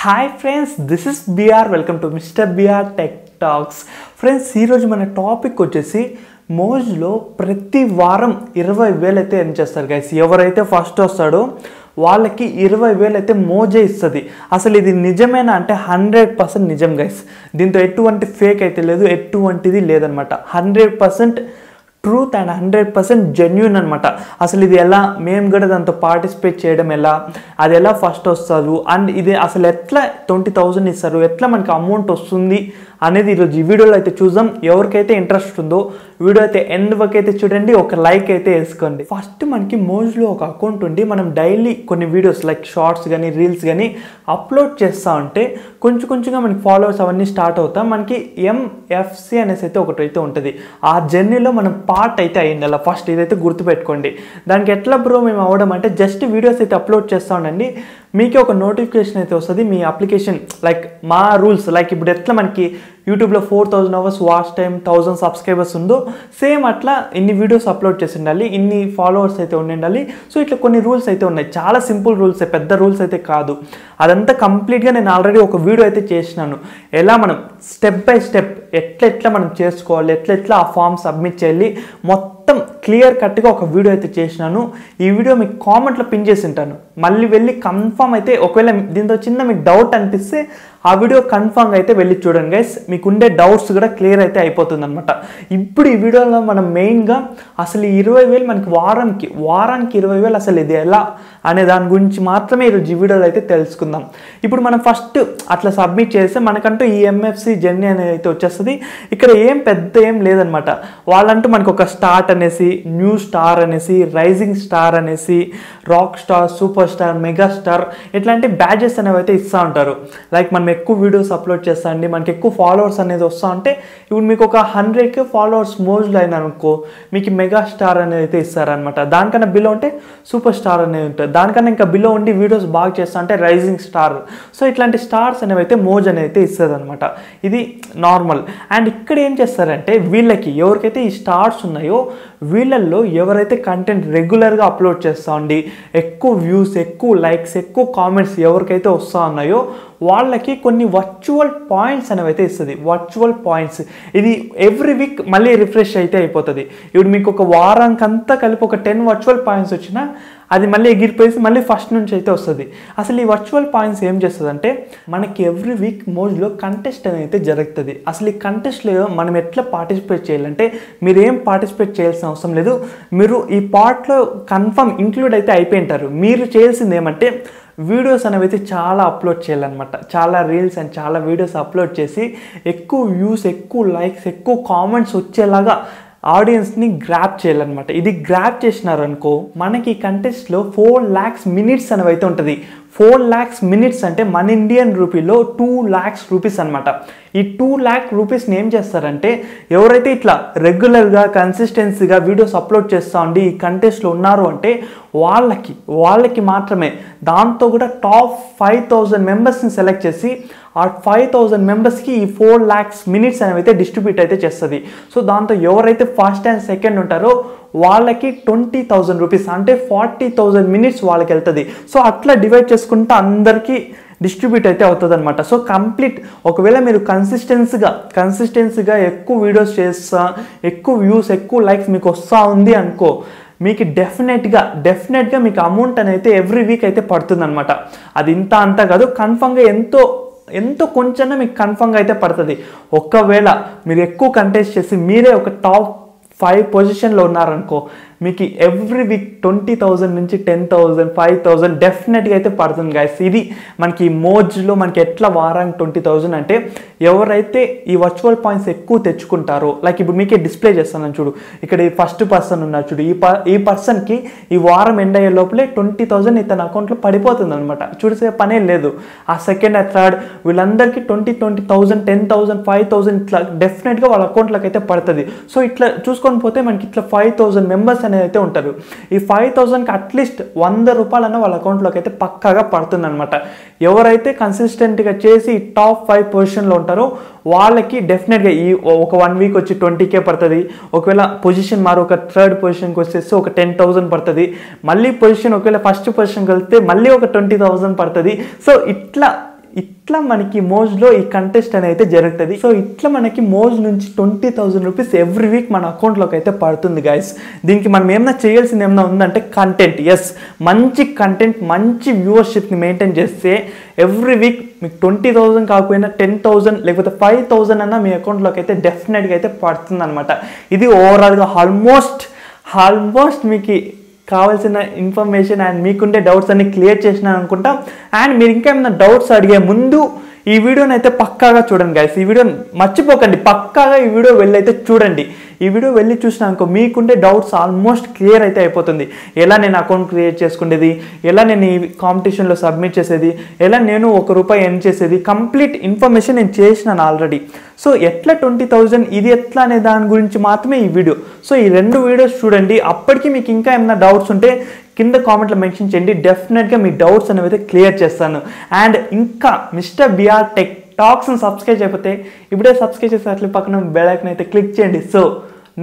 Hi friends, this is BR. Welcome to mister BR tech talks. Friends, ఈరోజు మన topic వచ్చేసి మోజ్లో ప్రతి వారం 20,000 అయితే ఎర్న్ చేస్తారు గైస్. ఎవరైతే ఫస్ట్ వస్తాడో వాళ్ళకి 20,000 అయితే మోజే ఇస్తుంది. అసలు ఇది నిజమేనా అంటే 100% నిజం గైస్. దీంతో ఎటువంటి ఫేక్ అయితే లేదు, ఎటువంటిది లేదనమాట. 100% ట్రూత్ అండ్ 100% జెన్యూన్ అనమాట. అసలు ఇది ఎలా, మేము కూడా దాంతో పార్టిసిపేట్ చేయడం ఎలా, అది ఎలా ఫస్ట్ వస్తారు అండ్ ఇది అసలు ఎట్లా 20,000 ఇస్తారు, ఎట్లా మనకి అమౌంట్ వస్తుంది అనేది ఈరోజు ఈ వీడియోలో అయితే చూద్దాం. ఎవరికైతే ఇంట్రెస్ట్ ఉందో వీడియో అయితే ఎండ్ వరకు అయితే చూడండి, ఒక లైక్ అయితే వేసుకోండి. ఫస్ట్ మనకి మోజ్లో ఒక అకౌంట్ ఉండి మనం డైలీ కొన్ని వీడియోస్ లైక్ షార్ట్స్ కానీ రీల్స్ కానీ అప్లోడ్ చేస్తూ ఉంటే కొంచెం కొంచెంగా మనకి ఫాలోవర్స్ అవన్నీ స్టార్ట్ అవుతాం. మనకి MFC అనేసి అయితే ఒకటి అయితే ఉంటుంది. ఆ జర్నీలో మనం పార్ట్ అయితే అయ్యింది. అలా ఫస్ట్ ఇదైతే గుర్తుపెట్టుకోండి. దానికి ఎట్లా బ్రో మేము అవ్వడం అంటే జస్ట్ వీడియోస్ అయితే అప్లోడ్ చేస్తూ ఉండండి, మీకే ఒక నోటిఫికేషన్ అయితే వస్తుంది. మీ అప్లికేషన్ లైక్ మా రూల్స్ లైక్ ఇప్పుడు ఎట్లా మనకి యూట్యూబ్లో 4,000 అవర్స్ వాచ్ టైం, 1,000 సబ్స్క్రైబర్స్ ఉందో సేమ్ అట్లా ఇన్ని వీడియోస్ అప్లోడ్ చేసి ఉండాలి, ఇన్ని ఫాలోవర్స్ అయితే ఉండాలి. సో ఇట్లా కొన్ని రూల్స్ అయితే ఉన్నాయి. చాలా సింపుల్ రూల్స్, పెద్ద రూల్స్ అయితే కాదు. అదంతా కంప్లీట్గా నేను ఆల్రెడీ ఒక వీడియో అయితే చేసినాను. ఎలా మనం స్టెప్ బై స్టెప్ ఎట్లా మనం చేసుకోవాలి, ఎట్లా ఆ ఫామ్ సబ్మిట్ చేయాలి మొత్తం క్లియర్ కట్గా ఒక వీడియో అయితే చేసినాను. ఈ వీడియో మీకు కామెంట్లో పిన్ చేసి ఉంటాను. మళ్ళీ వెళ్ళి కన్ఫర్మ్ అయితే ఒకవేళ దీంతో చిన్న మీకు డౌట్ అనిపిస్తే ఆ వీడియో కన్ఫర్మ్ అయితే వెళ్ళి చూడండి గైస్. మీకు ఉండే డౌట్స్ కూడా క్లియర్ అయితే అయిపోతుంది అనమాట. ఇప్పుడు ఈ వీడియోలో మనం మెయిన్గా అసలు 20,000 మనకి వారానికి 20,000 అసలు ఇది ఎలా అనే దాని గురించి మాత్రమే ఈరోజు ఈ వీడియోలో అయితే తెలుసుకుందాం. ఇప్పుడు మనం ఫస్ట్ అట్లా సబ్మిట్ చేస్తే మనకంటూ ఈ MFC జర్నీ అనేది అయితే వచ్చేస్తుంది. ఇక్కడ ఏం లేదనమాట. వాళ్ళంటూ మనకు ఒక స్టార్ట్ అనేసి, న్యూ స్టార్ అనేసి, రైజింగ్ స్టార్ అనేసి, rock star, super star, mega star ఇట్లాంటి బ్యాచెస్ అనేవి అయితే ఇస్తూ ఉంటారు. లైక్ మనం ఎక్కువ వీడియోస్ అప్లోడ్ చేస్తా అండి, మనకి ఎక్కువ ఫాలోవర్స్ అనేది వస్తూ ఉంటే ఇప్పుడు మీకు ఒక 100K ఫాలోవర్స్ మోజ్లో అయినారనుకో మీకు మెగా స్టార్ అనేది అయితే ఇస్తారనమాట. దానికన్నా బిలో ఉంటే సూపర్ స్టార్ అనేది ఉంటుంది. దానికన్నా ఇంకా బిలో ఉండి వీడియోస్ బాగా చేస్తా అంటే రైజింగ్ స్టార్. సో ఇట్లాంటి స్టార్స్ అనేవి అయితే మోజ్ అనేది అయితే ఇస్తుంది అనమాట. ఇది నార్మల్. అండ్ ఇక్కడ ఏం చేస్తారంటే వీళ్ళకి ఎవరికైతే ఈ స్టార్స్ ఉన్నాయో వీళ్ళల్లో ఎవరైతే కంటెంట్ రెగ్యులర్గా అప్లోడ్ చేస్తూ ఉండి ఎక్కువ వ్యూస్, ఎక్కువ లైక్స్, ఎక్కువ కామెంట్స్ ఎవరికైతే వస్తూ ఉన్నాయో వాళ్ళకి కొన్ని వర్చువల్ పాయింట్స్ అనేవి అయితే ఇస్తుంది. వర్చువల్ పాయింట్స్ ఇది ఎవ్రీ వీక్ మళ్ళీ రిఫ్రెష్ అయితే అయిపోతుంది. ఇప్పుడు మీకు ఒక వారానికంతా కలిపి ఒక 10 వర్చువల్ పాయింట్స్ వచ్చినా అది మళ్ళీ ఎగిరిపోయి మళ్ళీ ఫస్ట్ నుంచి అయితే వస్తుంది. అసలు ఈ వర్చువల్ పాయింట్స్ ఏం చేస్తుంది అంటే మనకి ఎవ్రీ వీక్ మోజ్లో కంటెస్ట్ అనేది అయితే జరుగుతుంది. అసలు ఈ కంటెస్ట్లో మనం ఎట్లా పార్టిసిపేట్ చేయాలంటే మీరు ఏం పార్టిసిపేట్ చేయాల్సిన అవసరం లేదు. మీరు ఈ పార్ట్లో కన్ఫర్మ్ ఇంక్లూడ్ అయితే అయిపోయి ఉంటారు. మీరు చేయాల్సింది ఏమంటే వీడియోస్ అనేవి అయితే చాలా అప్లోడ్ చేయాలన్నమాట. చాలా రీల్స్ అండ్ చాలా వీడియోస్ అప్లోడ్ చేసి ఎక్కువ వ్యూస్, ఎక్కువ లైక్స్, ఎక్కువ కామెంట్స్ వచ్చేలాగా ఆడియన్స్ని గ్రాప్ చేయాలన్నమాట. ఇది గ్రాప్ చేసినారు అనుకో మనకి ఈ కంటెస్ట్లో 4 lakhs మినిట్స్ అనేవి అయితే ఉంటుంది. 4 lakhs మినిట్స్ అంటే మన ఇండియన్ రూపీలో 2 lakhs రూపీస్ అనమాట. ఈ 2 lakh రూపీస్ని ఏం చేస్తారంటే ఎవరైతే ఇట్లా రెగ్యులర్గా కన్సిస్టెన్సీగా వీడియోస్ అప్లోడ్ చేస్తూ ఉండి ఈ కంటెస్ట్లో ఉన్నారు అంటే వాళ్ళకి మాత్రమే. దాంతో కూడా టాప్ 5,000 మెంబర్స్ని సెలెక్ట్ చేసి ఆ 5,000 మెంబర్స్కి ఈ 4 lakhs మినిట్స్ అనేవి అయితే డిస్ట్రిబ్యూట్ అయితే చేస్తుంది. సో దాంతో ఎవరైతే ఫస్ట్ అండ్ సెకండ్ ఉంటారో వాళ్ళకి 20,000 రూపీస్ అంటే 40,000 మినిట్స్ వాళ్ళకి వెళ్తుంది. సో అట్లా డివైడ్ చేసుకుంటే అందరికీ డిస్ట్రిబ్యూట్ అయితే అవుతుంది అనమాట. సో కంప్లీట్ ఒకవేళ మీరు కన్సిస్టెన్సీగా ఎక్కువ వీడియోస్ చేస్తా, ఎక్కువ వ్యూస్, ఎక్కువ లైక్స్ మీకు వస్తూ ఉంది అనుకో మీకు డెఫినెట్గా మీకు అమౌంట్ అనేది ఎవ్రీ వీక్ అయితే పడుతుంది అనమాట. అది అంతా కాదు, కన్ఫర్మ్గా ఎంతో కొంచెం మీకు కన్ఫర్మ్గా అయితే పడుతుంది. ఒకవేళ మీరు ఎక్కువ కంటెస్ట్ చేసి మీరే ఒక టాప్ 5 పొజిషన్లో ఉన్నారనుకో మీకు ఎవ్రీ వీక్ 20,000 నుంచి 10,000, 5,000 డెఫినెట్గా అయితే పడుతుంది గైస్. ఇది మనకి మోజ్లో మనకి ఎట్లా వారానికి 20,000 అంటే ఎవరైతే ఈ వర్చువల్ పాయింట్స్ ఎక్కువ తెచ్చుకుంటారో లైక్ ఇప్పుడు మీకే డిస్ప్లే చేస్తాను చూడు. ఇక్కడ ఈ ఫస్ట్ పర్సన్ ఉన్నారు చూడు, ఈ పర్సన్కి ఈ వారం ఎండ్ అయ్యే లోపలే 20,000 ఇతని అకౌంట్లో పడిపోతుంది అనమాట. చూసే పనే లేదు. ఆ సెకండ్, థర్డ్ వీళ్ళందరికీ 20,000, 10,000, 5,000 ఇట్లా డెఫినెట్గా వాళ్ళ అకౌంట్లోకి అయితే పడుతుంది. సో ఇట్లా చూసుకొని పోతే మనకి ఇట్లా 5,000 మెంబర్స్ అనేది అయితే ఉంటారు. ఈ 5,000కి అట్లీస్ట్ 100 రూపాయలన్న వాళ్ళ అకౌంట్లోకి అయితే పక్కాగా పడుతుంది అనమాట. ఎవరైతే కన్సిస్టెంట్గా చేసి టాప్ 5 పొజిషన్లో ఉంటారో వాళ్ళకి డెఫినెట్గా ఈ ఒక 1 వీక్ వచ్చి 20K పడుతుంది. ఒకవేళ పొజిషన్ మారు ఒక 3rd పొజిషన్కి వచ్చేసి ఒక 10,000 పడుతుంది. మళ్ళీ పొజిషన్ ఒకవేళ ఫస్ట్ పొజిషన్కి వెళ్తే మళ్ళీ ఒక 20,000 పడుతుంది. సో ఇట్లా ఇట్లా మనకి మోజ్లో ఈ కంటెస్ట్ అనేది అయితే జరుగుతుంది. సో ఇట్లా మనకి మోజ్ నుంచి 20,000 రూపీస్ ఎవ్రీ వీక్ మన అకౌంట్లోకి అయితే పడుతుంది గైస్. దీనికి మనం ఏమైనా చేయాల్సింది ఏమైనా ఉందంటే కంటెంట్, ఎస్ మంచి కంటెంట్, మంచి వ్యూవర్షిప్ని మెయింటైన్ చేస్తే ఎవ్రీ వీక్ మీకు 20,000 కాకపోయినా 10,000 లేకపోతే 5,000 అన్న మీ అకౌంట్లోకి అయితే డెఫినెట్గా అయితే పడుతుంది అనమాట. ఇది ఓవరాల్గా ఆల్మోస్ట్ మీకు కావాల్సిన ఇన్ఫర్మేషన్ అండ్ మీకుండే డౌట్స్ అన్ని క్లియర్ చేసినాను అనుకుంటా. అండ్ మీరు ఇంకా ఏమైనా డౌట్స్ అడిగే ముందు ఈ వీడియోని అయితే పక్కాగా చూడండి గైస్. ఈ వీడియోని మర్చిపోకండి, పక్కాగా ఈ వీడియో వెళ్ళైతే చూడండి. ఈ వీడియో వెళ్ళి చూసినానుకో మీకుండే డౌట్స్ ఆల్మోస్ట్ క్లియర్ అయితే అయిపోతుంది. ఎలా నేను అకౌంట్ క్రియేట్ చేసుకునేది, ఎలా నేను ఈ కాంపిటీషన్లో సబ్మిట్ చేసేది, ఎలా నేను ₹1 ఎర్న్ చేసేది, కంప్లీట్ ఇన్ఫర్మేషన్ నేను చేసినాను ఆల్రెడీ. సో ఎట్లా 20,000 ఇది ఎట్లా అనే దాని గురించి మాత్రమే ఈ వీడియో. సో ఈ 2 వీడియోస్ చూడండి. అప్పటికి మీకు ఇంకా ఏమైనా డౌట్స్ ఉంటే కింద కామెంట్లో మెన్షన్ చేయండి. డెఫినెట్గా మీ డౌట్స్ అనేవి అయితే క్లియర్ చేస్తాను. అండ్ ఇంకా మిస్టర్ బిఆర్ టెక్ టాక్స్ని సబ్స్క్రైబ్ చేయకపోతే ఇప్పుడే సబ్స్క్రైబ్ చేసి అట్లా పక్కన బెల్ ఐకాన్ అయితే క్లిక్ చేయండి. సో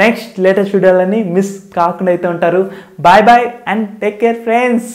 నెక్స్ట్ లేటెస్ట్ వీడియోలని మిస్ కాకుండా అయితే ఉంటారు. Bye bye and take care friends.